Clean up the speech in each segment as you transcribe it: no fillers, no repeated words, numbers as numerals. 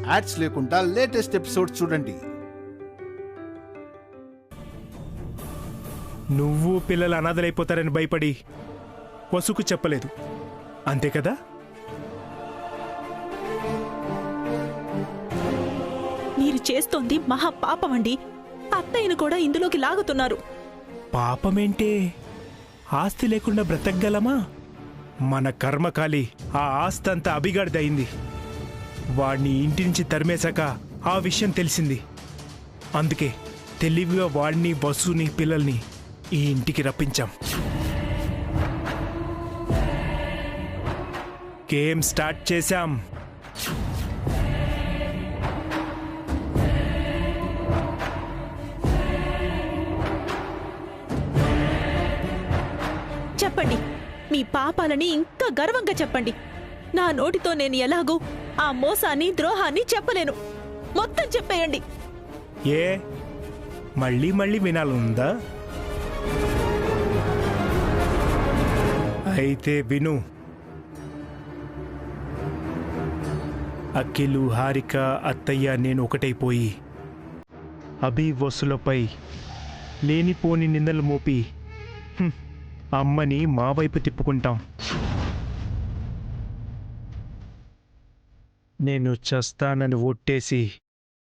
Ads లేకుండా latest episodes చూడండి. నువ్వు పిల్లలు అనాథలైపోతారని భయపడి వసుకు చెప్పలేదు, అంతే కదా? మీరు చేస్తోంది మహా పాపమండి. అత్తయ్యను కూడా ఇందులోకి లాగుతున్నారు. పాపమేంటే? ఆస్తి లేకుండా బ్రతకగలమా? మన కర్మకాలి ఆ ఆస్తి అంతా అభిగాడిదయింది. వాణ్ణి ఇంటి నుంచి తరిమేశాక ఆ విషయం తెలిసింది. అందుకే తెలివిగా వాడిని, వసుని, పిల్లల్ని ఈ ఇంటికి రప్పించాం. గేమ్ స్టార్ట్ చేశాం. చెప్పండి, మీ పాపాలని ఇంకా గర్వంగా చెప్పండి. నా నోటితో నేను ఎలాగో ఆ మోసాన్ని, ద్రోహాన్ని చెప్పలేను. మొత్తం చెప్పేయండి. ఏ మళ్ళీ మళ్ళీ వినాలందా? అయితే విను. అఖిలు, హారిక, అత్తయ్య నేను ఒకటైపోయి అభి, వసులపై లేనిపోని నిందలు మోపి అమ్మని మా వైపు తిప్పుకుంటాం. నేను చస్తానని ఒట్టేసి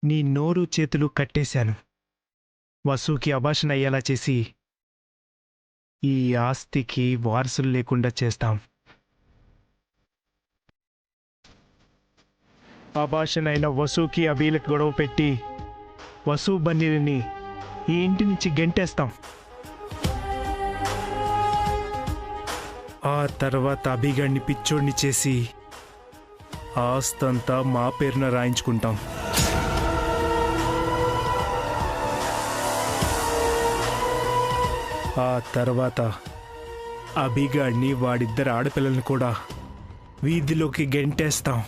నీ నోరు చేతులు కట్టేశాను. వసుకి అభాషణ అయ్యేలా చేసి ఈ ఆస్తికి వారసులు లేకుండా చేస్తాం. అభాషణైన వసుకి అభిలకు గొడవ పెట్టి వసు బన్నీని ఈ ఇంటి నుంచి గెంటేస్తాం. ఆ తర్వాత అభిగాడిని పిచ్చోడిని చేసి ఆస్తంతా మా పేరున రాయించుకుంటాం. ఆ తర్వాత అభిగాడిని, వాడిద్దరు ఆడపిల్లల్ని కూడా వీధిలోకి గెంటేస్తాం.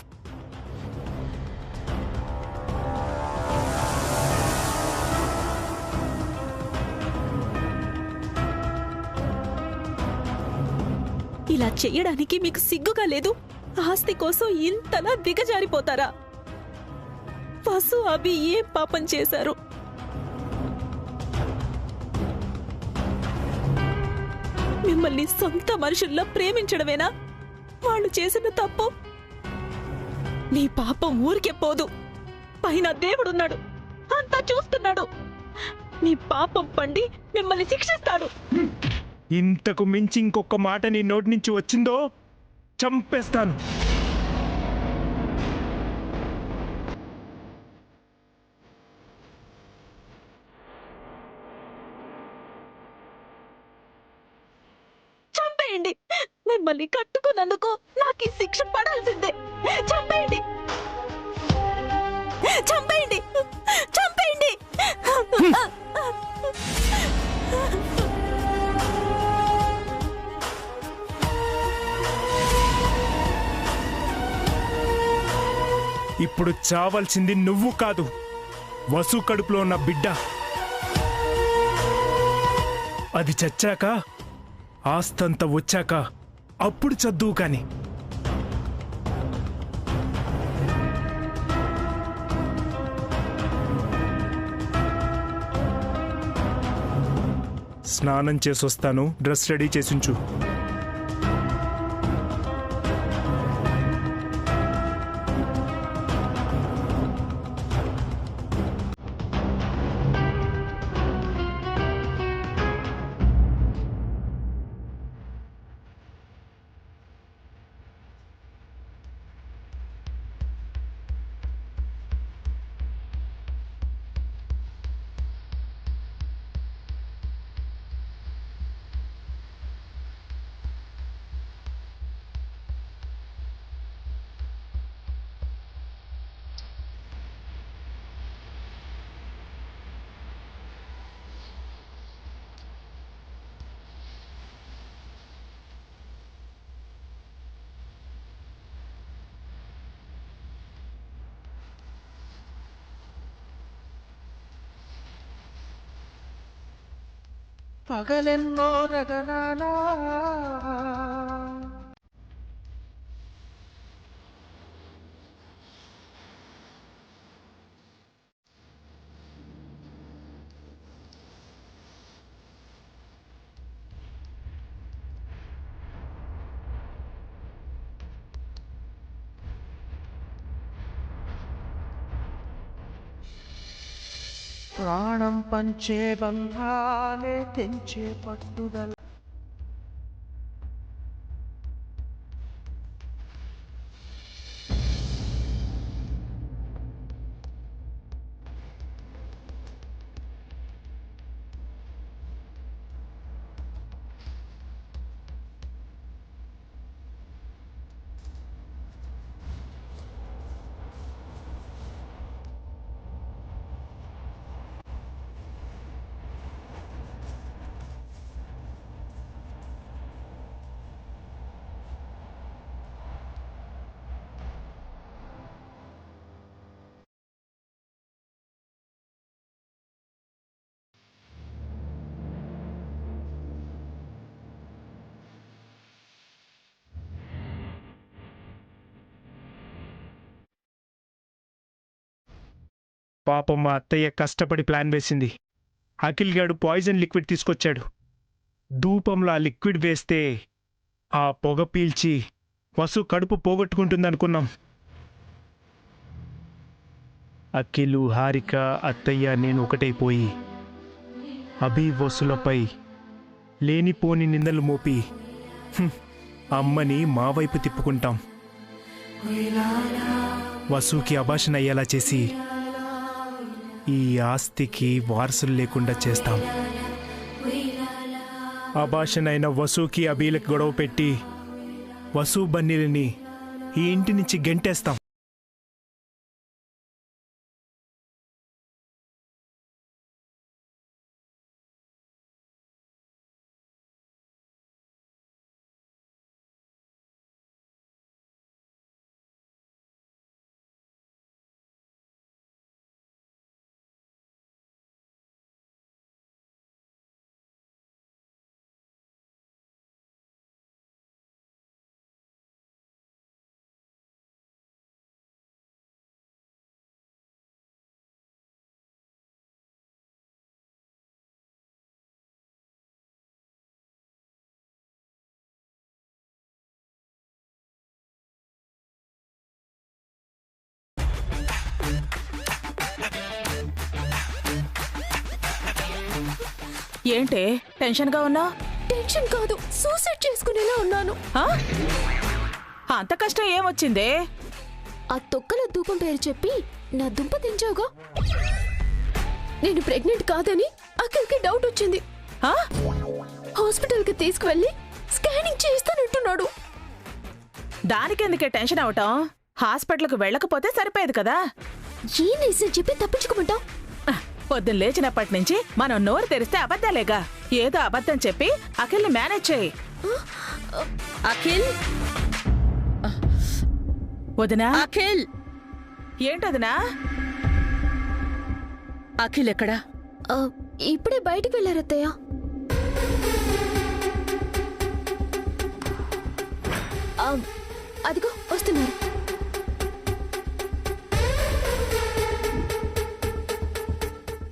ఇలా చెయ్యడానికి మీకు సిగ్గుగా లేదు? ఆస్తి కోసం ఇంతలా దిగజారిపోతారా? వసు, అభి ఏం పాపం చేశారు? మిమ్మల్ని సొంత మనుషుల్లా ప్రేమించడమేనా వాళ్ళు చేసిన తప్పు? నీ పాపం ఊరికే పోదు. పైన దేవుడున్నాడు, అంతా చూస్తున్నాడు. నీ పాపం పండి మిమ్మల్ని శిక్షిస్తాడు. ఇంతకు మించి ఇంకొక మాట నీ నోటి నుంచి వచ్చిందో చంపేస్తాను. చంపేయండి. మిమ్మల్ని కట్టుకున్నందుకు నాకు ఈ శిక్ష పడాల్సిందే. చంపేయండి, చంపేయండి, చంపేయండి. ఇప్పుడు చావాల్సింది నువ్వు కాదు, వసు కడుపులో ఉన్న బిడ్డ. అది చచ్చాక, ఆస్తంతా వచ్చాక అప్పుడు చదువు. కాని స్నానం చేసొస్తాను, డ్రెస్ రెడీ చేసించు. పగలెన్నో రగనాలా ప్రాణం పంచే బంధాలే తెంచే పట్టుదల. పాపం మా అత్తయ్య కష్టపడి ప్లాన్ వేసింది. అఖిల్ గాడు పాయిజన్ లిక్విడ్ తీసుకొచ్చాడు. ధూపంలో ఆ లిక్విడ్ వేస్తే ఆ పొగ పీల్చి వసు కడుపు పోగొట్టుకుంటుందనుకున్నాం. అఖిలు, హారిక, అత్తయ్య, నేను ఒకటైపోయి అభి వసులపై లేనిపోని నిందలు మోపి అమ్మని మా వైపు తిప్పుకుంటాం. వసుకి అభాషణ అయ్యేలా చేసి ఈ ఆస్తికి వారసులు లేకుండా చేస్తాం. అభాషణైన వసుకి అభిలకు గొడవ పెట్టి వసు బన్నీలని ఈ ఇంటి నుంచి గెంటేస్తాం. ఏంటే టెన్షన్గా ఉన్నా? టెన్షన్ కాదు, సూసైడ్ చేసుకునేలా ఉన్నాను. అంత కష్టం ఏమొచ్చిందే? ఆ తొక్కల ధూపం పేరు చెప్పి నా దుంప తెంచావుగా. నేను ప్రెగ్నెంట్ కాదని అఖిల్కి డౌట్ వచ్చింది. హాస్పిటల్కి తీసుకువెళ్ళి స్కానింగ్ చేస్తానంటున్నాడు. దానికెందుకే టెన్షన్ అవటం? హాస్పిటల్కి వెళ్ళకపోతే సరిపోయేది కదా. ఏ నిజం చెప్పి తప్పించుకోమంటావు? పొద్దున్న లేచినప్పటి నుంచి మనం నోరు తెరిస్తే అబద్ధాలేగా. ఏదో అబద్ధం చెప్పి అఖిల్ని మేనేజ్ చేయి. అఖిల్, వదినా. అఖిల్, ఏంటదినా? అఖిల్ ఎక్కడా? ఇప్పుడే బయటికి వెళ్ళారత్తయ్య. అదిగో వస్తున్నారు.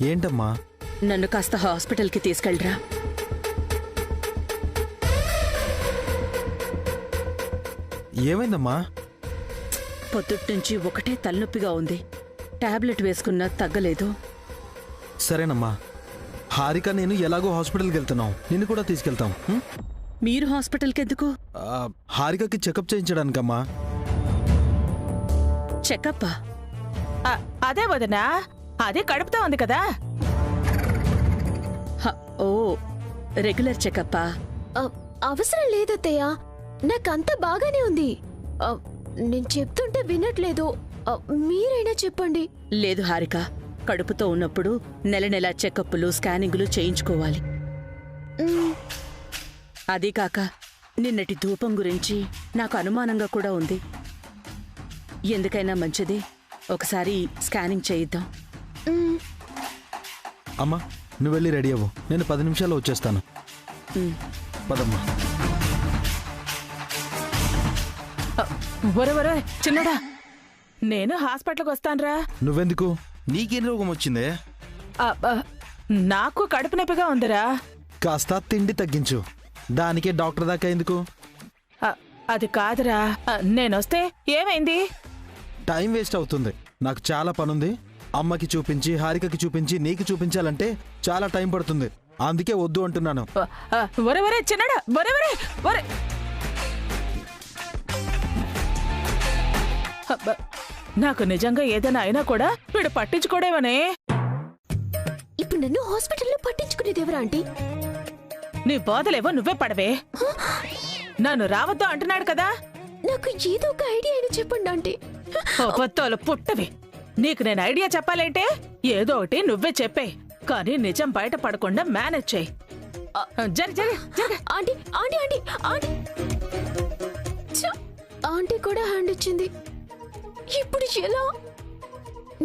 ఏంటమ్మా? నన్ను కాస్త హాస్పిటల్కి తీసుకెళ్ళరా. ఏమైందమ్మా? పొద్దుట్నుంచి ఒకటే తలనొప్పిగా ఉంది. టాబ్లెట్ వేసుకున్నా తగ్గలేదు. సరేనమ్మా, హారిక నేను ఎలాగో హాస్పిటల్కి వెళ్తున్నాం, నిన్ను కూడా తీసుకెళ్తాం. మీరు హాస్పిటల్కి ఎందుకు? హారికకి చెకప్ చేయించడానికమ్మా. చెకప్పా? అదే వదినా, అదే కడుపుతా ఉంది కదా. ఓ, రెగ్యులర్ చెకప్పా? అవసరం లేదత్తయ్య, నాకంతా బాగానే ఉంది. నేను చెప్తుంటే వినట్లేదు, మీరైనా చెప్పండి. లేదు హారిక, కడుపుతో ఉన్నప్పుడు నెల నెల చెకప్లు, స్కానింగులు చేయించుకోవాలి. అదీ కాక నిన్నటి ధూపం గురించి నాకు అనుమానంగా కూడా ఉంది. ఎందుకైనా మంచిది, ఒకసారి స్కానింగ్ చేయిద్దాం. అమ్మా, నువ్వు వెళ్ళి రెడీ అవ్వు, నేను 10 నిమిషాల్లో వచ్చేస్తాను. పదమ్మా. ఒరే చిన్నడా, నేను హాస్పిటల్కి వస్తానురా. నువ్వెందుకు? నీకేం రోగం వచ్చిందే? నాకు కడుపు నొప్పిగా ఉందిరా. కాస్త తిండి తగ్గించు, దానికే డాక్టర్ దాకా ఎందుకు? అది కాదురా, నేనొస్తే ఏమైంది? టైం వేస్ట్ అవుతుంది, నాకు చాలా పనుంది. అమ్మకి చూపించి హారికకి చూపించి నీకు చూపించాలంటే చాలా టైం పడుతుంది. అందుకే వద్దు అంటున్నాను. ఒరే ఒరే చిన్నడా, ఒరే ఒరే ఒరే. నాకు నిజంగా ఏదైనా అయినా కూడా వీడు పట్టించుకోడేవనే. ఇప్పుడు నన్ను హాస్పిటల్లో పట్టించుకునేది ఎవరా ఆంటీ? నీ బాధలేవో నువ్వే పడవే. నన్ను రావద్దు అంటున్నాడు కదా. నాకు ఏదో ఒక ఐడియా అయినా చెప్పండి ఆంటీ. అబద్ధాలు పుట్టవి. నీకు నేను ఐడియా చెప్పాలంటే ఏదో ఒకటి నువ్వే చెప్పే, కానీ నిజం బయట పడకుండా మేనేజ్ చేయి. జరి జరి జరి. Aunty aunty aunty aunty aunty కూడా హ్యాండ్ ఇచ్చింది. ఇప్పుడు ఎలా?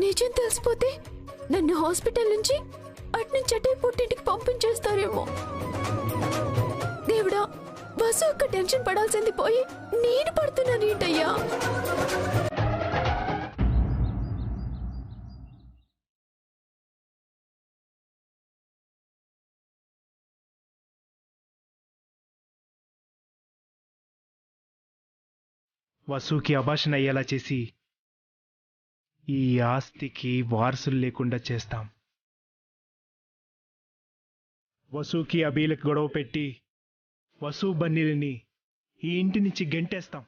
నిజం తెలిసిపోతే నన్ను హాస్పిటల్ నుంచి అట్నుంచి అటే పుట్టింటికి పంపించేస్తారేమో. దేవుడా, బస్సు ఒక్క టెన్షన్ పడాల్సింది పోయి నేను పడుతున్నాను ఏంటయ్యా? వసుకి అభాషణ అయ్యేలా చేసి ఈ ఆస్తికి వారసులు లేకుండా చేస్తాం. వసుకి అబీలకు గొడవ పెట్టి వసు బన్నీలని ఈ ఇంటి నుంచి గెంటేస్తాం.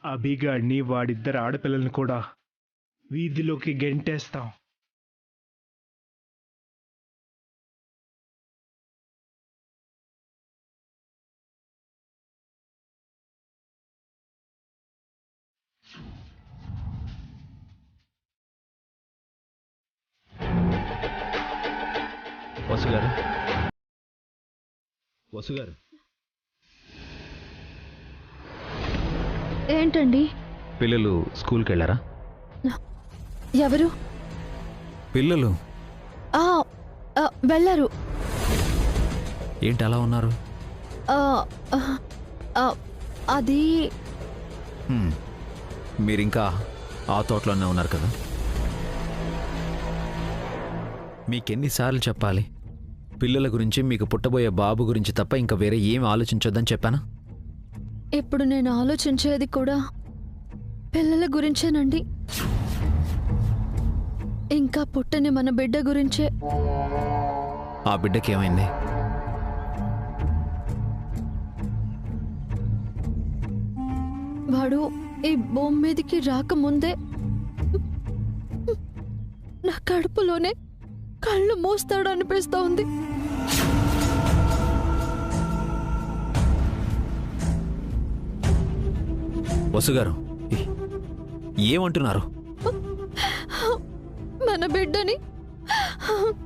అబీగాడిని వాడిద్దరు ఆడపిల్లల్ని కూడా వీధిలోకి గెంటేస్తాం. వసుగారు, వసుగారు, ఏంటండి? పిల్లలు స్కూల్కి వెళ్ళారా? ఎవరు? పిల్లలు వెళ్ళారు. ఏంటి అలా ఉన్నారు? అది మీరింకా ఆ తోటలోనే ఉన్నారు కదా. మీకెన్నిసార్లు చెప్పాలి? పిల్లల గురించి, మీకు పుట్టబోయే బాబు గురించి తప్ప ఇంకా వేరే ఏం ఆలోచించొద్దని చెప్పానా? ఇప్పుడు నేను ఆలోచించేది కూడా పిల్లల గురించేనండి. ఇంకా పుట్టని మన బిడ్డ గురించే. ఆ బిడ్డకి ఏమైంది? వాడు ఈ భూమి మీదకి రాకముందే నా కడుపులోనే కళ్ళు మూస్తాడు అనిపిస్తోంది. వసుగారు, ఏమంటున్నారు? మన బిడ్డని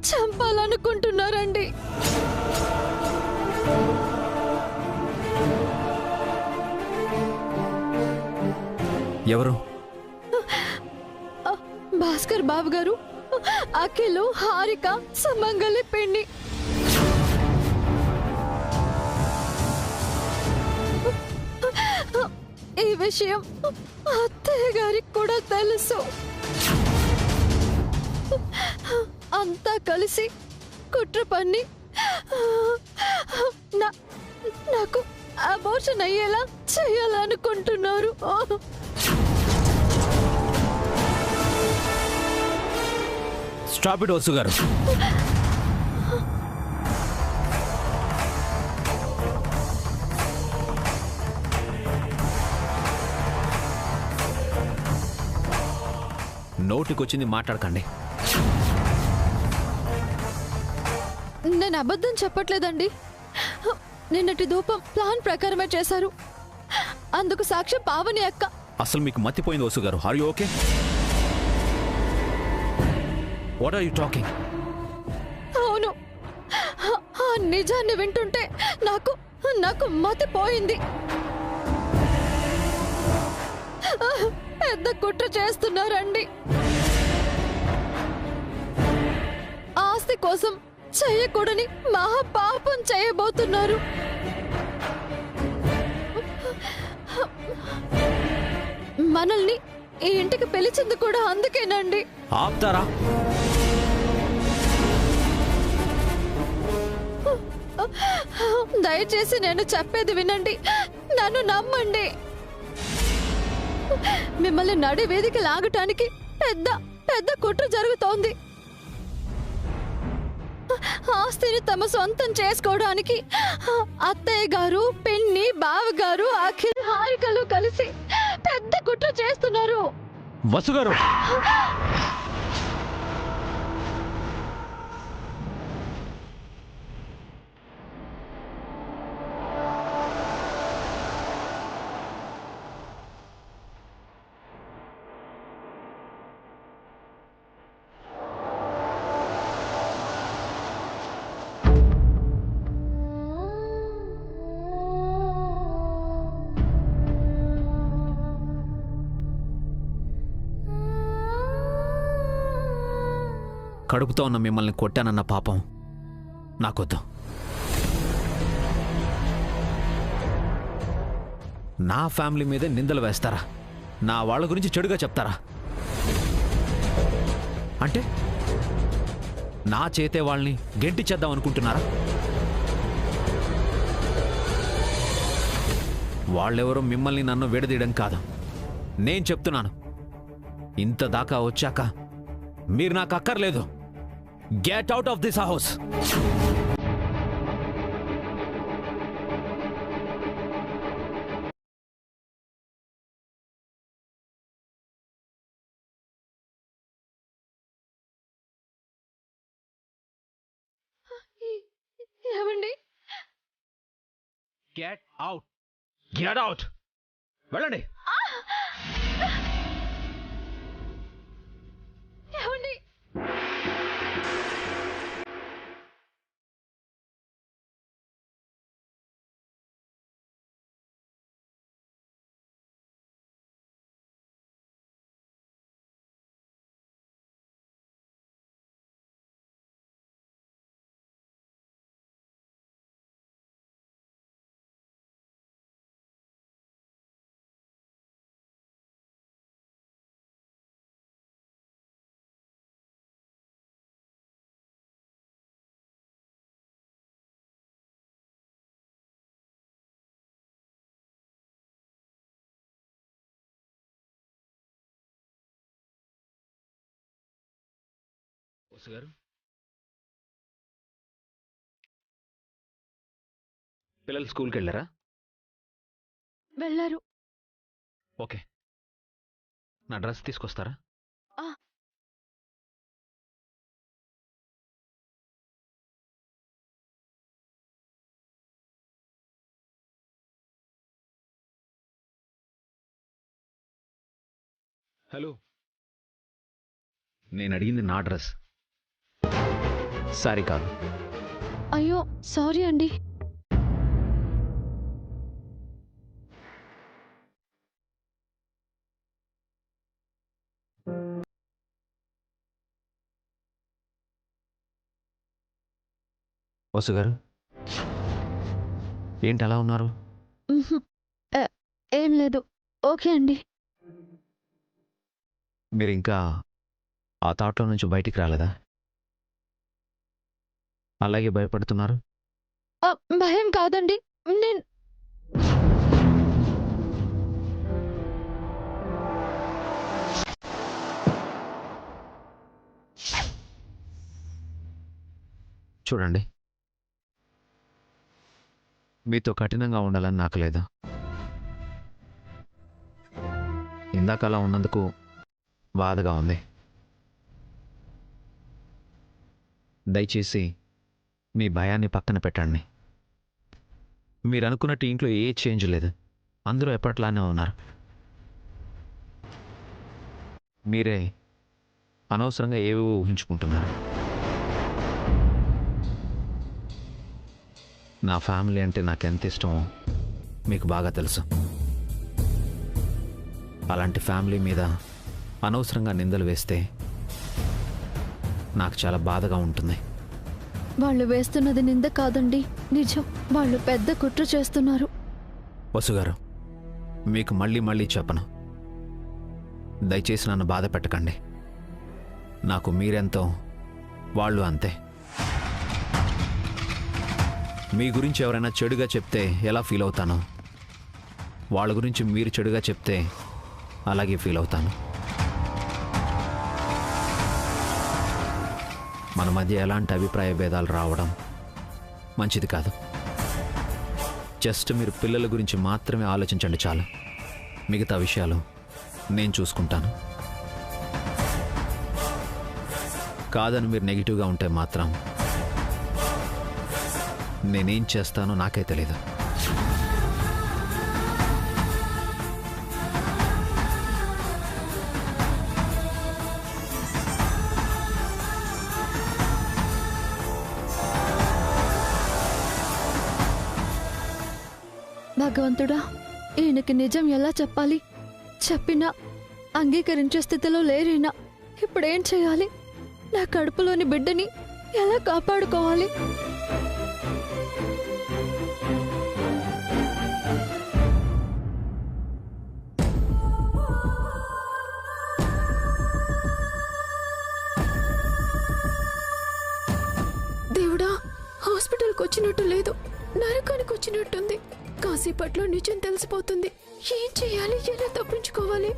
చంపాలనుకుంటున్నారండి. ఎవరు? భాస్కర్ బాబు గారు, అఖిలు, హారిక, సుమంగలి పిండి. ఈ విషయం అత్తయ్య గారికి కూడా తెలుసు. అంతా కలిసి కుట్ర పన్ని నాకు అబార్షన్ అయ్యేలా చేయాలనుకుంటున్నారు. Stop it వసుగారు. నోటికొచ్చింది మాట్లాడకండి. నేను అబద్ధం చెప్పట్లేదండి. నిన్నటి ధూపం ప్లాన్ ప్రకారమే చేశారు. అందుకు సాక్ష్యం పావని అక్క. అసలు మీకు మతిపోయింది వసుగారు. Are you okay? What are you talking? అవును, ఆ నిజాన్ని వింటుంటే నాకు మతిపోయింది. పెద్ద కుట్ర చేస్తున్నారండి. ఆస్తి కోసం చేయకూడని మహాపాపం చేయబోతున్నారు. మనల్ని ఈ ఇంటికి పిలిచింది కూడా అందుకేనండి. ఆప్తారా? దయచేసి నేను చెప్పేది వినండి, నన్ను నమ్మండి. మిమ్మల్ని నడి వేదిక లాగటానికి పెద్ద పెద్ద కుట్ర జరుగుతోంది. ఆస్తిని తమ సొంతం చేసుకోవడానికి అత్తయ్య గారు, పిన్ని, బావగారు, అఖిల్, హారికలు కలిసి పెద్ద కుట్ర చేస్తున్నారు. వసుగారు, కడుపుతో ఉన్న మిమ్మల్ని కొట్టానన్న పాపం నాకొద్దు. నా ఫ్యామిలీ మీదే నిందలు వేస్తారా? నా వాళ్ళ గురించి చెడుగా చెప్తారా? అంటే నా చేతే వాళ్ళని గెంటి చేద్దాం అనుకుంటున్నారా? వాళ్ళెవరో మిమ్మల్ని నన్ను విడదీయడం కాదు. నేను చెప్తున్నాను, ఇంత దాకా వచ్చాక మీరు నాకు అక్కర్లేదు. Get out of this house. ఏమండి? Get out. Get out. వెళ్ళండి. ఏమండి? గారు, పిల్లలు స్కూల్కి వెళ్ళారా? వెళ్ళారు. ఓకే, నా డ్రెస్ తీసుకొస్తారా? హలో, నేను అడిగింది నా డ్రెస్, సారీ కాదు. అయ్యో సారీ అండి. వసు గారు, ఏంటి అలా ఉన్నారు? ఏం లేదు, ఓకే అండి. మీరు ఇంకా ఆ థాట్లో నుంచి బయటికి రాలేదా? అలాగే భయపడుతున్నారు. భయం కాదండి, నేను చూడండి, మీతో కఠినంగా ఉండాలని నాకు లేదు. ఇందాక అలా ఉన్నందుకు బాధగా ఉంది. దయచేసి మీ భయాన్ని పక్కన పెట్టండి. మీరు అనుకున్నట్టు ఇంట్లో ఏ చేంజ్ లేదు, అందరూ ఎప్పట్లానే ఉన్నారు. మీరే అనవసరంగా ఏవేవో ఊహించుకుంటున్నారు. నా ఫ్యామిలీ అంటే నాకు ఎంత ఇష్టమో మీకు బాగా తెలుసు. అలాంటి ఫ్యామిలీ మీద అనవసరంగా నిందలు వేస్తే నాకు చాలా బాధగా ఉంటుంది. వాళ్ళు వేస్తున్నది నింద కాదండి, నిజం. వాళ్ళు పెద్ద కుట్ర చేస్తున్నారు. వసుగారు, మీకు మళ్ళీ మళ్ళీ చెప్పను, దయచేసి నన్ను బాధ పెట్టకండి. నాకు మీరెంతో వాళ్ళు అంతే. మీ గురించి ఎవరైనా చెడుగా చెప్తే ఎలా ఫీల్ అవుతానో, వాళ్ళ గురించి మీరు చెడుగా చెప్తే అలాగే ఫీల్ అవుతాను. మన మధ్య ఎలాంటి అభిప్రాయ భేదాలు రావడం మంచిది కాదు. జస్ట్ మీరు పిల్లల గురించి మాత్రమే ఆలోచించండి చాలు. మిగతా విషయాలు నేను చూసుకుంటాను. కాదని మీరు నెగిటివ్గా ఉంటే మాత్రం నేనేం చేస్తానో నాకే తెలీదు. భగవంతుడా, ఈయనకి నిజం ఎలా చెప్పాలి? చెప్పినా అంగీకరించే స్థితిలో లేరైనా ఇప్పుడేం చేయాలి? నా కడుపులోని బిడ్డని ఎలా కాపాడుకోవాలి? దేవుడా, హాస్పిటల్కి వచ్చినట్టు లేదు, నరకానికి వచ్చినట్టుంది. కాసేపట్లో నిజం తెలిసిపోతుంది. ఏం చేయాలి? ఎలా తప్పించుకోవాలి?